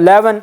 11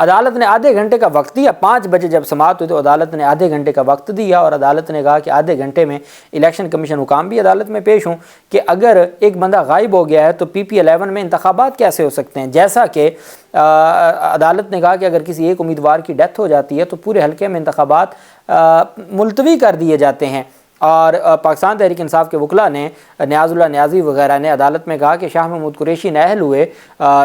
عدالت نے آدھے گھنٹے کا وقت دیا، 5 بجے جب سماعت ہوئی تو عدالت نے آدھے گھنٹے کا وقت دیا، اور عدالت نے کہا کہ آدھے گھنٹے میں الیکشن کمیشن حکام بھی عدالت میں پیش ہوں کہ اگر ایک بندہ غائب ہو گیا ہے تو PP11 میں انتخابات کیسے ہو سکتے ہیں، جیسا کہ عدالت نے کہا کہ اگر کسی ایک امیدوار کی ڈیتھ ہو جاتی ہے تو پورے حلقے میں انتخابات ملتوی کر دیے جاتے ہیں۔ اور پاکستان تحریک انصاف کے وکلاء نے، نیاز اللہ نیازی وغیرہ نے عدالت میں کہا کہ شاہ محمود قریشی نااہل ہوئے،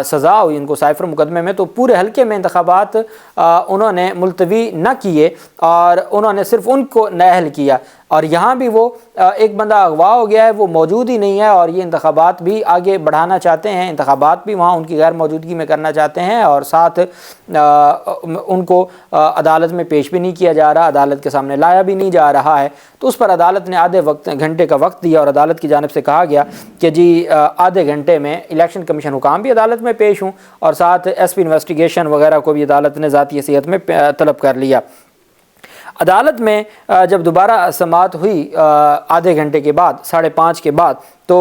سزا ہوئی ان کو سائفر مقدمے میں، تو پورے حلقے میں انتخابات انہوں نے ملتوی نہ کیے اور انہوں نے صرف ان کو نااہل کیا، اور یہاں بھی وہ ایک بندہ اغوا ہو گیا ہے، وہ موجود ہی نہیں ہے، اور یہ انتخابات بھی آگے بڑھانا چاہتے ہیں، انتخابات بھی وہاں ان کی غیر موجودگی میں کرنا چاہتے ہیں، اور ساتھ ان کو عدالت میں پیش بھی نہیں کیا جا رہا، عدالت کے سامنے لایا بھی نہیں جا رہا ہے۔ تو اس پر عدالت نے آدھے گھنٹے کا وقت دیا، اور عدالت کی جانب سے کہا گیا کہ جی آدھے گھنٹے میں الیکشن کمیشن حکام بھی عدالت میں پیش ہوں، اور ساتھ SP انویسٹیگیشن وغیرہ کو بھی عدالت نے ذاتی حیثیت میں طلب کر لیا۔ عدالت میں جب دوبارہ سماعت ہوئی آدھے گھنٹے کے بعد، 5:30 کے بعد، تو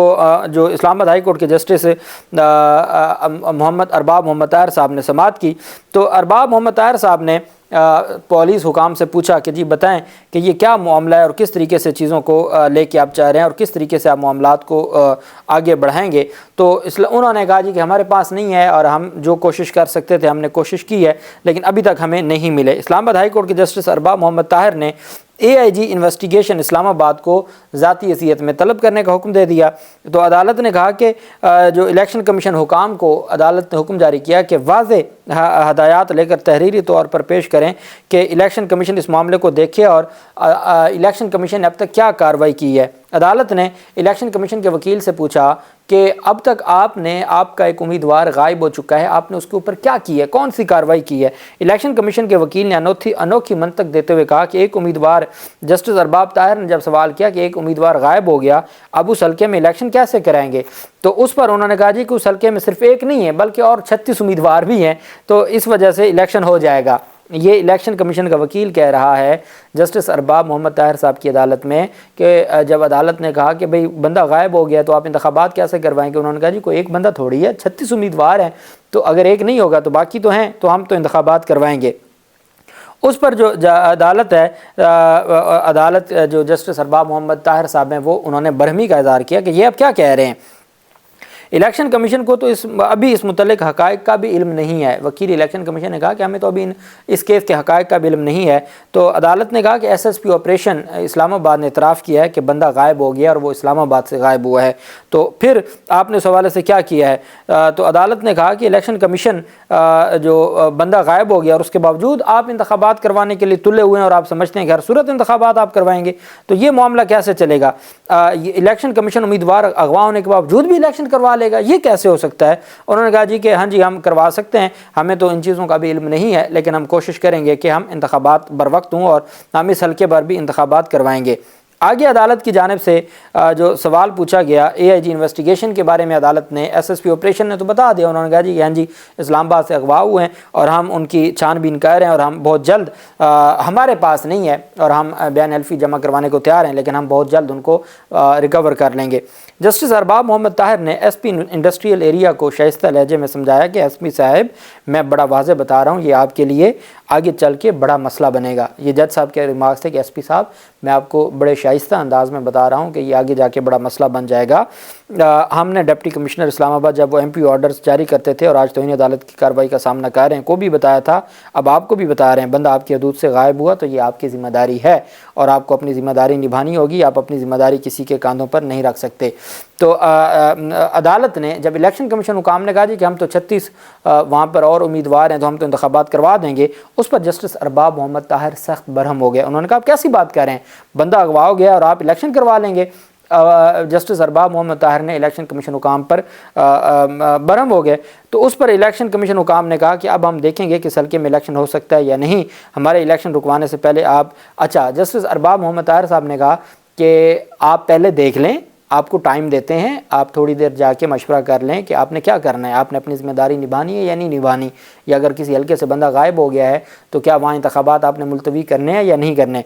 جو اسلام آباد ہائی کورٹ کے جسٹس ارباب محمد طاہر صاحب نے سماعت کی، تو ارباب محمد طاہر صاحب نے پولیس حکام سے پوچھا کہ جی بتائیں کہ یہ کیا معاملہ ہے اور کس طریقے سے چیزوں کو لے کے آپ چاہ رہے ہیں اور کس طریقے سے آپ معاملات کو آگے بڑھائیں گے۔ تو انہوں نے کہا جی کہ ہمارے پاس نہیں ہے، اور ہم جو کوشش کر سکتے تھے ہم نے کوشش کی ہے، لیکن ابھی تک ہمیں نہیں ملے۔ اسلام آباد ہائی کورٹ کے جسٹس ارباب محمد طاہر نے AIG انویسٹیگیشن اسلام آباد کو ذاتی حیثیت میں طلب کرنے کا حکم دے دیا۔ تو عدالت نے کہا کہ جو الیکشن کمیشن حکام کو عدالت نے حکم جاری کیا کہ واضح ہدایات لے کر تحریری طور پر پیش کریں کہ الیکشن کمیشن اس معاملے کو دیکھے اور الیکشن کمیشن نے اب تک کیا کارروائی کی ہے۔ عدالت نے الیکشن کمیشن کے وکیل سے پوچھا کہ اب تک آپ کا ایک امیدوار غائب ہو چکا ہے، آپ نے اس کے اوپر کیا کی ہے، کون سی کارروائی کی ہے۔ الیکشن کمیشن کے وکیل نے انوکھی منطق دیتے ہوئے کہا کہ ایک امیدوار، جسٹس ارباب طاہر نے جب سوال کیا کہ ایک امیدوار غائب ہو گیا، اب اس حلقے میں الیکشن کیسے کرائیں گے، تو اس پر انہوں نے کہا جی کہ اس حلقے میں صرف ایک نہیں ہے بلکہ اور 36 امیدوار بھی ہیں، تو اس وجہ سے الیکشن ہو جائے گا۔ یہ الیکشن کمیشن کا وکیل کہہ رہا ہے جسٹس ارباب محمد طاہر صاحب کی عدالت میں کہ جب عدالت نے کہا کہ بھئی بندہ غائب ہو گیا تو آپ انتخابات کیسے کروائیں گے، انہوں نے کہا جی کوئی ایک بندہ تھوڑی ہے، 36 امیدوار ہیں، تو اگر ایک نہیں ہوگا تو باقی تو ہیں، تو ہم تو انتخابات کروائیں گے۔ اس پر جو عدالت ہے، عدالت جو جسٹس ارباب محمد طاہر صاحب ہیں، وہ انہوں نے برہمی کا اظہار کیا کہ یہ اب کیا کہہ رہے ہیں، الیکشن کمیشن کو تو ابھی اس متعلق حقائق کا بھی علم نہیں ہے۔ وکیل الیکشن کمیشن نے کہا کہ ہمیں تو ابھی اس کیس کے حقائق کا بھی علم نہیں ہے۔ تو عدالت نے کہا کہ SSP آپریشن اسلام آباد نے اعتراف کیا ہے کہ بندہ غائب ہو گیا اور وہ اسلام آباد سے غائب ہوا ہے، تو پھر آپ نے اس حوالے سے کیا کیا ہے۔ تو عدالت نے کہا کہ الیکشن کمیشن جو بندہ غائب ہو گیا اور اس کے باوجود آپ انتخابات کروانے کے لیے تلے ہوئے ہیں اور آپ سمجھتے ہیں کہ ہر صورت انتخابات آپ کروائیں گے، تو یہ معاملہ کیسے چلے گا۔ الیکشن کمیشن امیدوار اغوا ہونے کے باوجود بھی الیکشن کروا لے گا، یہ کیسے ہو سکتا ہے۔ انہوں نے کہا جی کہ ہاں جی ہم کروا سکتے ہیں، ہمیں تو ان چیزوں کا بھی علم نہیں ہے، لیکن ہم کوشش کریں گے کہ ہم انتخابات بر وقت ہوں اور ہم اس حلقے پر بھی انتخابات کروائیں گے۔ آگے عدالت کی جانب سے جو سوال پوچھا گیا AIG انویسٹیگیشن کے بارے میں، عدالت نے SSP آپریشن نے تو بتا دیا، انہوں نے کہا جی کہ ہاں جی اسلام آباد سے اغوا ہوئے ہیں اور ہم ان کی چھان بین کر رہے ہیں، اور ہم بہت جلد، ہمارے پاس نہیں ہے اور ہم بیان حلفی جمع کروانے کو تیار ہیں، لیکن ہم بہت جلد ان کو ریکور کر لیں گے۔ جسٹس ارباب محمد طاہر نے SP انڈسٹریل ایریا کو شائستہ لہجے میں سمجھایا کہ SP صاحب میں بڑا واضح بتا رہا ہوں، یہ آپ کے لیے آگے چل کے بڑا مسئلہ بنے گا۔ یہ جج صاحب کے ریمارکس تھے کہ SP صاحب میں آپ کو بڑے شائستہ انداز میں بتا رہا ہوں کہ یہ آگے جا کے بڑا مسئلہ بن جائے گا۔ ہم نے ڈپٹی کمشنر اسلام آباد جب وہ MP آرڈرز جاری کرتے تھے اور آج توہین عدالت کی کارروائی کا سامنا کر رہے ہیں کو بھی بتایا تھا، اب آپ کو بھی بتا رہے ہیں، بندہ آپ کی حدود سے غائب ہوا تو یہ آپ کی ذمہ داری ہے اور آپ کو اپنی ذمہ داری نبھانی ہوگی، آپ اپنی ذمہ داری کسی کے کاندھوں پر نہیں رکھ سکتے۔ تو عدالت نے جب الیکشن کمیشن حکام نے کہا جی کہ ہم تو 36 وہاں پر اور امیدوار ہیں تو ہم تو انتخابات کروا دیں گے، اس پر جسٹس ارباب محمد طاہر سخت برہم ہو گئے۔ انہوں نے کہا آپ کیسی بات کر رہے ہیں، بندہ اغوا ہو گیا اور آپ الیکشن کروا لیں گے۔ جسٹس ارباب محمد طاہر نے الیکشن کمیشن حکام پر برہم ہو گئے۔ تو اس پر الیکشن کمیشن حکام نے کہا کہ اب ہم دیکھیں گے کہ اس حلقے میں الیکشن ہو سکتا ہے یا نہیں، ہمارے الیکشن رکوانے سے پہلے جسٹس ارباب محمد طاہر صاحب نے کہا کہ آپ پہلے دیکھ لیں، آپ کو ٹائم دیتے ہیں، آپ تھوڑی دیر جا کے مشورہ کر لیں کہ آپ نے کیا کرنا ہے، آپ نے اپنی ذمہ داری نبھانی ہے یا نہیں نبھانی، یا اگر کسی حلقے سے بندہ غائب ہو گیا ہے تو کیا وہاں انتخابات آپ نے ملتوی کرنے ہیں یا نہیں کرنے۔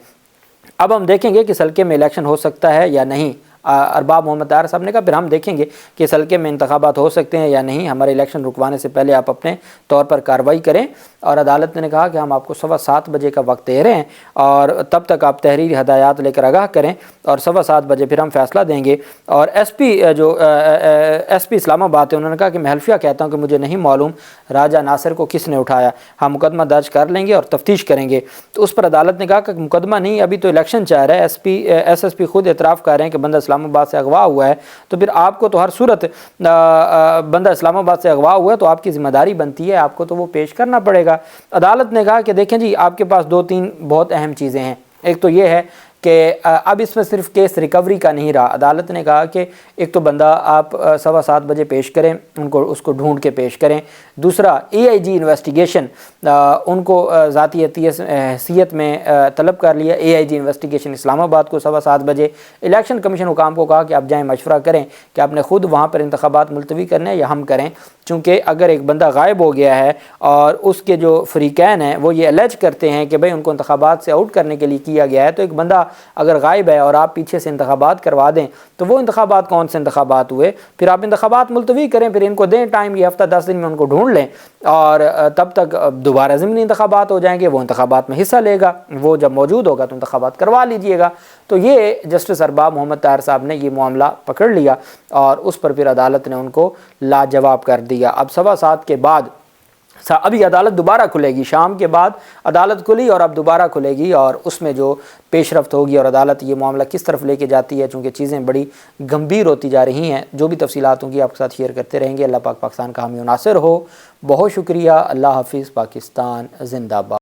اب ہم دیکھیں گے کہ اس حلقے میں الیکشن ہو سکتا ہے یا نہیں۔ ارباب محمد طاہر صاحب نے کہا پھر ہم دیکھیں گے کہ اس حلقے میں انتخابات ہو سکتے ہیں یا نہیں، ہمارے الیکشن رکوانے سے پہلے آپ اپنے طور پر کارروائی کریں۔ اور عدالت نے کہا کہ ہم آپ کو 7:15 بجے کا وقت دے رہے ہیں اور تب تک آپ تحریری ہدایات لے کر آگاہ کریں اور 7:15 بجے پھر ہم فیصلہ دیں گے۔ اور ایس پی اسلام آباد ہے، انہوں نے کہا کہ میں حلفیہ کہتا ہوں کہ مجھے نہیں معلوم راجہ ناصر کو کس نے اٹھایا، ہم مقدمہ درج کر لیں گے اور تفتیش کریں گے۔ تو اس پر عدالت نے کہا کہ مقدمہ نہیں، ابھی تو الیکشن چل رہا ہے، ایس ایس پی خود اعتراف کر رہے ہیں کہ بندہ اسلام آباد سے اغوا ہوا ہے، تو پھر آپ کو تو ہر صورت بندہ اسلام آباد سے اغوا ہوا ہے تو آپ کی ذمہ داری بنتی ہے، آپ کو تو وہ پیش کرنا پڑے گا۔ عدالت نے کہا کہ دیکھیں جی آپ کے پاس 2-3 بہت اہم چیزیں ہیں، ایک تو یہ ہے کہ اب اس میں صرف کیس ریکوری کا نہیں رہا۔ عدالت نے کہا کہ ایک تو بندہ آپ 7:15 بجے پیش کریں، اس کو ڈھونڈ کے پیش کریں۔ دوسرا AIG انویسٹیگیشن، ان کو ذاتی حیثیت میں طلب کر لیا AIG انویسٹیگیشن اسلام آباد کو 7:15 بجے۔ الیکشن کمیشن حکام کو کہا کہ آپ جائیں مشورہ کریں کہ آپ نے خود وہاں پر انتخابات ملتوی کرنے ہیں یا ہم کریں، چونکہ اگر ایک بندہ غائب ہو گیا ہے اور اس کے جو فریقین ہیں وہ یہ الیج کرتے ہیں کہ بھئی ان کو انتخابات سے آؤٹ کرنے کے لیے کیا گیا ہے، تو ایک بندہ اگر غائب ہے اور آپ پیچھے سے انتخابات کروا دیں تو وہ انتخابات کون سے انتخابات ہوئے؟ پھر آپ انتخابات ملتوی کریں، پھر ان کو دیں ٹائم، یہ ہفتہ 10 دن میں ان کو ڈھونڈ لیں اور تب تک دوبارہ ضمنی انتخابات ہو جائیں گے، وہ انتخابات میں حصہ لے گا، وہ جب موجود ہوگا تو انتخابات کروا لیجئے گا۔ تو یہ جسٹس ارباب محمد طاہر صاحب نے یہ معاملہ پکڑ لیا اور اس پر پھر عدالت نے ان کو لاجواب کر دیا۔ اب 7:15 کے بعد ابھی عدالت دوبارہ کھلے گی، شام کے بعد عدالت کھلی اور اب دوبارہ کھلے گی اور اس میں جو پیش رفت ہوگی اور عدالت یہ معاملہ کس طرف لے کے جاتی ہے، چونکہ چیزیں بڑی گمبھیر ہوتی جا رہی ہیں، جو بھی تفصیلات ہوں گی آپ کے ساتھ شیئر کرتے رہیں گے۔ اللہ پاک پاکستان کا حامی و ناصر ہو۔ بہت شکریہ۔ اللہ حافظ۔ پاکستان زندہ باد۔